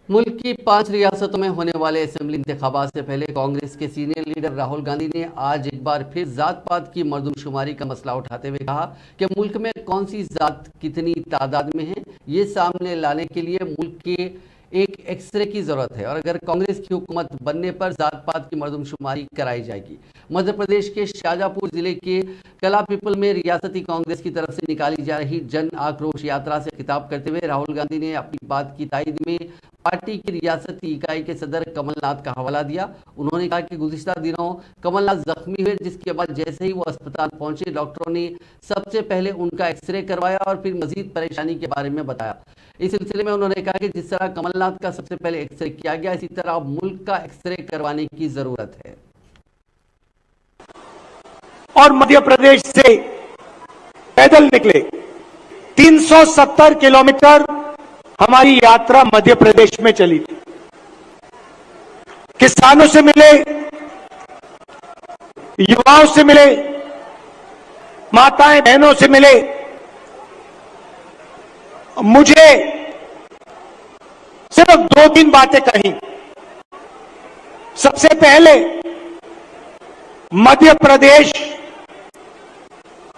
मुल्क की 5 रियासतों में होने वाले असेंबली इंतखाबात से पहले कांग्रेस के सीनियर लीडर राहुल गांधी ने आज एक बार फिर जात पात की मर्दमशुमारी का मसला उठाते हुए कहा कि मुल्क में कौन सी जात कितनी तादाद में है, ये सामने लाने के लिए मुल्क के एक एक्सरे की जरूरत है और अगर कांग्रेस की हुकूमत बनने पर जात पात की मर्दमशुमारी कराई जाएगी। मध्य प्रदेश के शाजापुर जिले के कला पीपल में रियासती कांग्रेस की तरफ से निकाली जा रही जन आक्रोश यात्रा से खिताब करते हुए राहुल गांधी ने अपनी बात की तायद में पार्टी की रियासती इकाई के सदर कमलनाथ का हवाला दिया। उन्होंने कहा कि गुज़िश्ता दिनों कमलनाथ जख्मी हुए, जिसके बाद जैसे ही वो अस्पताल पहुंचे डॉक्टरों ने सबसे पहले उनका एक्सरे करवाया और फिर मजीद परेशानी के बारे में बताया। इस सिलसिले में उन्होंने कहा कि जिस तरह कमलनाथ का सबसे पहले एक्सरे किया गया, इसी तरह मुल्क का एक्सरे करवाने की जरूरत है। और मध्य प्रदेश से पैदल निकले 370 किलोमीटर हमारी यात्रा मध्य प्रदेश में चली थी। किसानों से मिले, युवाओं से मिले, माताएं बहनों से मिले। मुझे सिर्फ 2-3 बातें कही। सबसे पहले, मध्य प्रदेश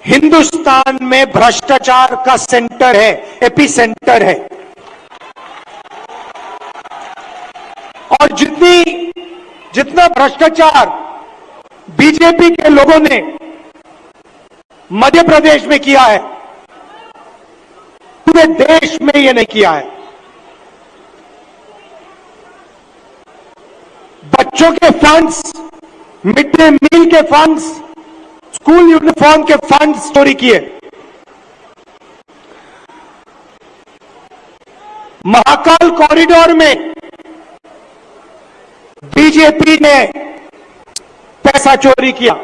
हिंदुस्तान में भ्रष्टाचार का सेंटर है, एपी सेंटर है। और जितना भ्रष्टाचार बीजेपी के लोगों ने मध्य प्रदेश में किया है, पूरे देश में ये नहीं किया है। बच्चों के फंड्स, मिड डे मील के फंड्स, स्कूल यूनिफॉर्म के फंड्स चोरी किए। महाकाल कॉरिडोर में बीजेपी ने पैसा चोरी किया।